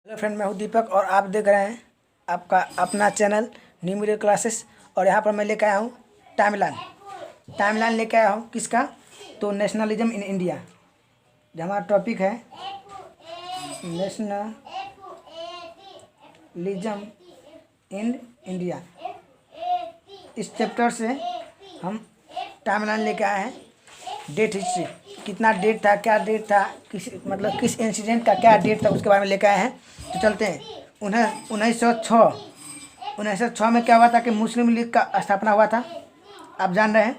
Hello friend, मैं हूं दीपक और आप देख रहे हैं आपका अपना चैनल न्यू मीडिया क्लासेस। और यहाँ पर मैं लेकर आया हूँ टाइमलाइन लेकर आया हूँ किसका, तो नेशनलिज्म इन इंडिया। जो हमारा टॉपिक है नेशनलिज्म इन इंडिया, इस चैप्टर से हम टाइमलाइन लेकर आए हैं। डेट हिस्ट्री, कितना डेट था, क्या डेट था, किस इंसिडेंट का क्या डेट था, उसके बारे में लेकर आए हैं। तो चलते हैं 1906 में क्या हुआ था कि मुस्लिम लीग का स्थापना हुआ था, आप जान रहे हैं।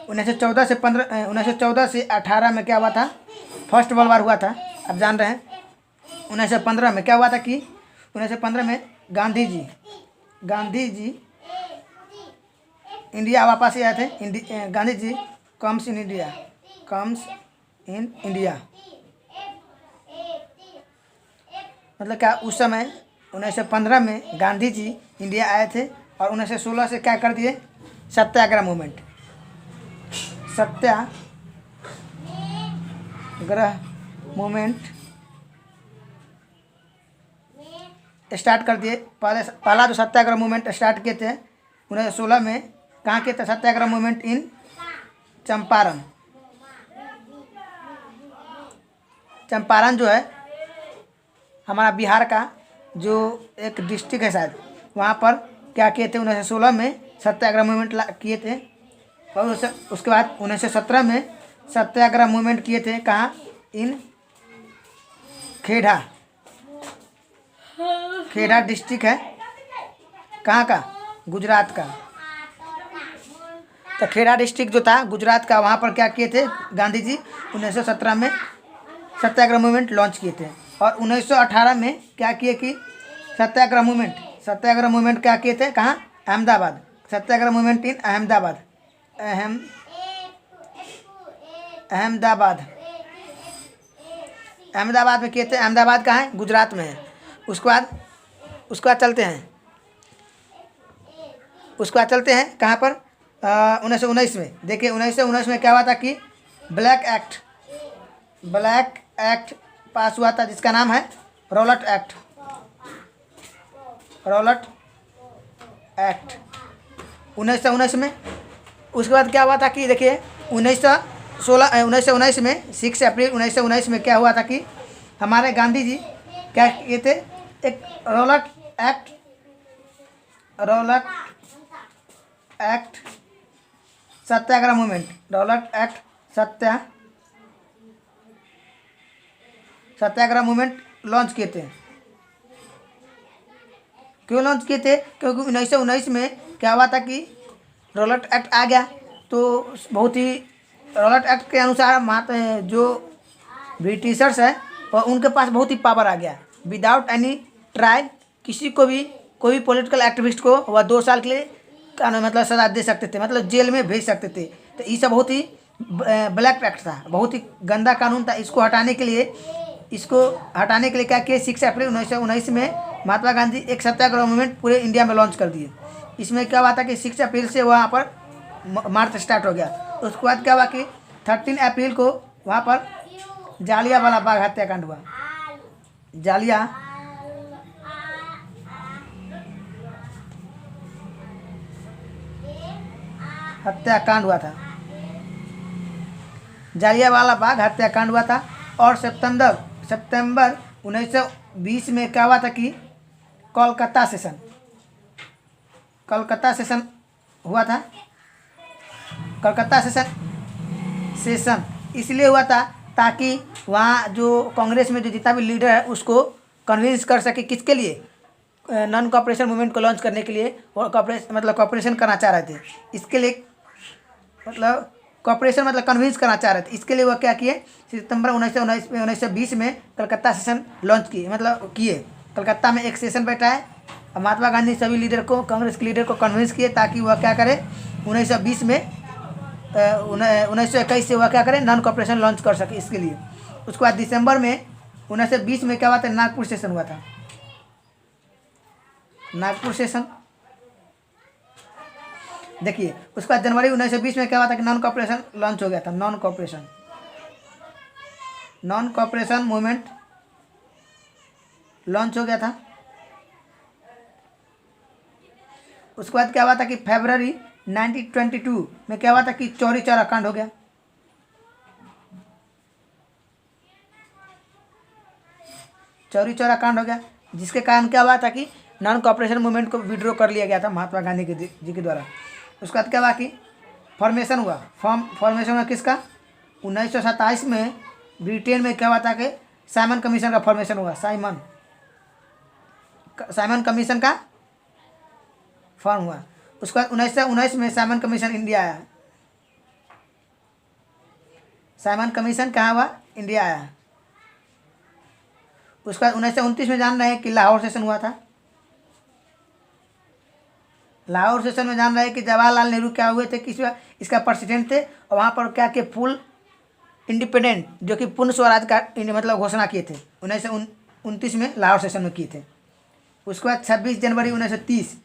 1914 से 18 में क्या हुआ था, फर्स्ट वर्ल्ड वार हुआ था, आप जान रहे हैं। 1915 में क्या हुआ था कि 1915 में गांधी जी इंडिया वापस आए थे। Gandhi ji comes in India मतलब क्या, उस समय 1915 में गांधी जी इंडिया आए थे और 1916 से क्या कर दिए, सत्याग्रह मूवमेंट स्टार्ट कर दिए। पहला जो सत्याग्रह मूवमेंट स्टार्ट किए थे 1916 में, कहाँ के थे सत्याग्रह मूवमेंट, इन चंपारण जो है हमारा बिहार का जो एक डिस्ट्रिक्ट है शायद, वहाँ पर क्या किए थे 1916 में सत्याग्रह मूवमेंट किए थे। और उसके बाद 1917 में सत्याग्रह मूवमेंट किए थे, कहाँ, इन खेड़ा डिस्ट्रिक्ट है, कहाँ का, गुजरात का। तो खेड़ा डिस्ट्रिक्ट जो था गुजरात का, वहाँ पर क्या किए थे गांधी जी 1917 में सत्याग्रह मूवमेंट लॉन्च किए थे। और 1918 में क्या किए कि सत्याग्रह मूवमेंट क्या किए थे, कहाँ, अहमदाबाद। सत्याग्रह मूवमेंट इन अहमदाबाद में किए थे। अहमदाबाद कहाँ है, गुजरात में है। उसके बाद चलते हैं कहाँ पर, 1919 में। देखिए 1919 में क्या हुआ था कि ब्लैक एक्ट पास हुआ था, जिसका नाम है रॉलेट एक्ट 1919 में। उसके बाद क्या हुआ था कि देखिए 1919 में 6 अप्रैल 1919 में क्या हुआ था कि हमारे गांधी जी क्या किए थे, एक रॉलेट एक्ट सत्याग्रह मूवमेंट, सत्याग्रह मूवमेंट लॉन्च किए थे। क्यों लॉन्च किए थे, क्योंकि 1919 में क्या हुआ था कि रॉलेट एक्ट आ गया। तो बहुत ही रॉलेट एक्ट के अनुसार जो ब्रिटिशर्स है और उनके पास बहुत ही पावर आ गया। विदाउट एनी ट्रायल किसी को भी, कोई पॉलिटिकल एक्टिविस्ट को वह 2 साल के लिए मतलब सजा दे सकते थे, मतलब जेल में भेज सकते थे। तो ये सब बहुत ही ब्लैक एक्ट था, बहुत ही गंदा कानून था। इसको हटाने के लिए क्या किए, 6 अप्रैल 1919 में महात्मा गांधी एक सत्याग्रह मूवमेंट पूरे इंडिया में लॉन्च कर दिए। इसमें क्या हुआ था कि 6 अप्रैल से वहाँ पर मार्च स्टार्ट हो गया। उसके बाद क्या हुआ कि 13 अप्रैल को वहाँ पर जालियांवाला बाग हत्याकांड हुआ। जालियांवाला बाग हत्याकांड हुआ था। और सितंबर 1920 में क्या हुआ था कि कोलकाता सेशन हुआ था। कोलकाता सेशन इसलिए हुआ था ताकि वहाँ जो कांग्रेस में जो जितना भी लीडर है उसको कन्विंस कर सके, किसके लिए, नॉन कॉपरेशन मूवमेंट को लॉन्च करने के लिए। और कॉपरेशन करना चाह रहे थे, इसके लिए कन्विंस करना चाह रहे थे। इसके लिए वह क्या किए, सितंबर 1920 में कलकत्ता सेशन लॉन्च किए। कलकत्ता में एक सेशन बैठा है। महात्मा गांधी सभी लीडर को, कांग्रेस के लीडर को कन्विंस किए ताकि वह क्या करे, 1921 से वह क्या करे, नॉन कॉपरेशन लॉन्च कर सके, इसके लिए। उसके बाद दिसंबर में 1920 में क्या हुआ था, नागपुर सेशन हुआ था। देखिए उसके बाद जनवरी 1920 में क्या हुआ था कि नॉन कॉपरेशन लॉन्च हो गया था। नॉन कॉपरेशन मूवमेंट लॉन्च हो गया था। उसके बाद क्या हुआ था कि फरवरी 1922 में क्या हुआ था कि चौरी चौरा कांड हो गया। चौरी चौरा कांड हो गया, जिसके कारण क्या हुआ था कि नॉन कॉपरेशन मूवमेंट को विड्रॉ कर लिया गया था महात्मा गांधी जी के द्वारा। उसके बाद क्या हुआ कि फॉर्मेशन हुआ। फॉर्मेशन हुआ किसका? 1927 में ब्रिटेन में क्या हुआ था कि साइमन कमीशन का फॉर्मेशन हुआ। साइमन कमीशन का फॉर्म हुआ। उसके बाद 1919 में साइमन कमीशन इंडिया आया। साइमन कमीशन कहाँ हुआ? इंडिया आया। उसके बाद 1929 में जान रहे हैं कि लाहौर सेशन हुआ था। लाहौर सेशन में जान रहे हैं कि जवाहरलाल नेहरू क्या हुए थे, किस इसका प्रेसिडेंट थे, और वहाँ पर क्या के फुल इंडिपेंडेंट जो कि पूर्ण स्वराज का मतलब घोषणा किए थे 1929 में लाहौर सेशन में किए थे। उसके बाद 26 जनवरी 1930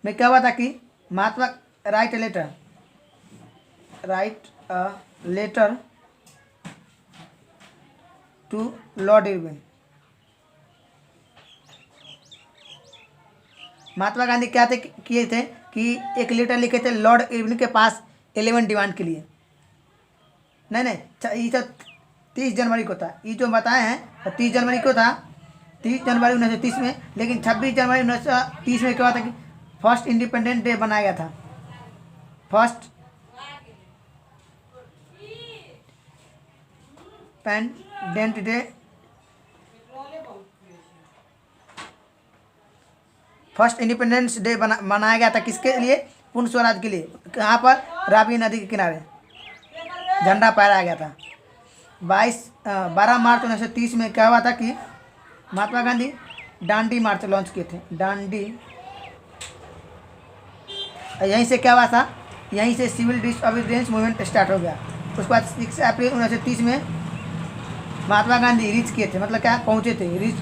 में क्या हुआ था कि Mahatma write a letter to Lord Irwin. Mahatma Gandhi क्या थे किए थे कि एक लेटर लिखे थे लॉर्ड इरविन के पास 11 डिमांड के लिए। नहीं ये तो 30 जनवरी को था, ये जो बताए हैं 30 जनवरी को था, 30 जनवरी 1930 में। लेकिन 26 जनवरी 1930 में क्या हुआ था कि फर्स्ट इंडिपेंडेंट डे बनाया गया था। First independent day, first independence day मनाया गया था किसके लिए? पूर्ण स्वराज के लिए। कहाँ पर? रावी नदी के किनारे झंडा फहराया गया था। 12 मार्च 1930 में क्या हुआ था कि महात्मा गांधी डांडी मार्च लॉन्च किए थे। डांडी, यहीं से क्या हुआ था? यहीं से सिविल डिसओबीडियंस मूवमेंट स्टार्ट हो गया। उसके बाद 6 अप्रैल 1930 में महात्मा गांधी रीच किए थे, मतलब क्या पहुँचे थे, रीच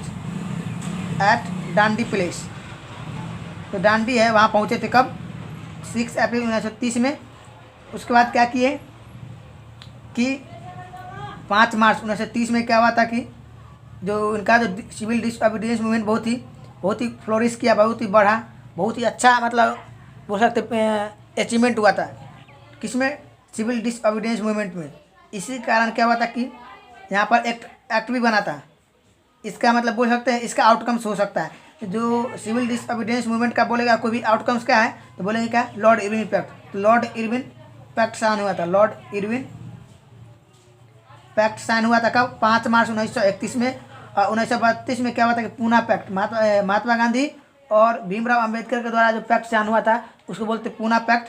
एट डांडी प्लेस। तो डांडी है, वहाँ पहुँचे थे कब? 6 अप्रैल 1930 में। उसके बाद क्या किए कि 5 मार्च 1930 में क्या हुआ था कि जो उनका जो सिविल डिसओबीडियंस मूवमेंट बहुत ही फ्लोरिश किया, बहुत ही बढ़ा, बहुत ही अच्छा मतलब बोल सकते अचीवमेंट हुआ था। किसमें? सिविल डिसओबीडियंस मूवमेंट में। इसी कारण क्या हुआ था कि यहाँ पर एक्ट भी बना था। इसका मतलब बोल सकते हैं इसका आउटकम्स हो सकता है। जो सिविल डिसओबीडियंस मूवमेंट का बोलेगा कोई भी आउटकम्स क्या है तो बोलेंगे क्या? Lord Irwin pact. तो लॉर्ड इरविन पैक्ट साइन हुआ था। लॉर्ड इरविन पैक्ट साइन हुआ था कब? 5 मार्च 1931 में। और 1932 में क्या हुआ था कि पूना पैक्ट, महात्मा गांधी और भीमराव अंबेडकर के द्वारा जो पैक्ट साइन हुआ था उसको बोलते पूना पैक्ट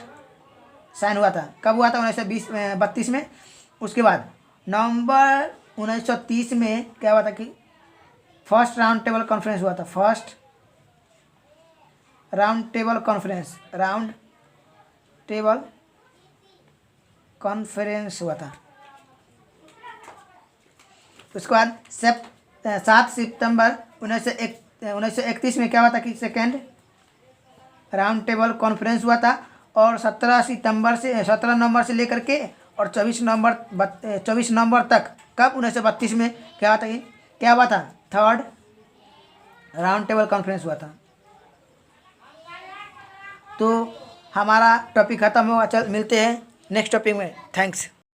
साइन हुआ था। कब हुआ था? 1932 में। उसके बाद नवंबर 1930 में क्या हुआ था कि फर्स्ट राउंड टेबल कॉन्फ्रेंस हुआ था। फर्स्ट राउंड टेबल कॉन्फ्रेंस हुआ था। उसके बाद 7 सितंबर 1931 में क्या हुआ था कि सेकेंड राउंड टेबल कॉन्फ्रेंस हुआ था। और 17 नवंबर से लेकर के और 24 नवंबर तक, कब? 1932 में क्या हुआ था कि क्या हुआ था? थर्ड राउंड टेबल कॉन्फ्रेंस हुआ था। तो हमारा टॉपिक ख़त्म हुआ। चल मिलते हैं नेक्स्ट टॉपिक में। थैंक्स।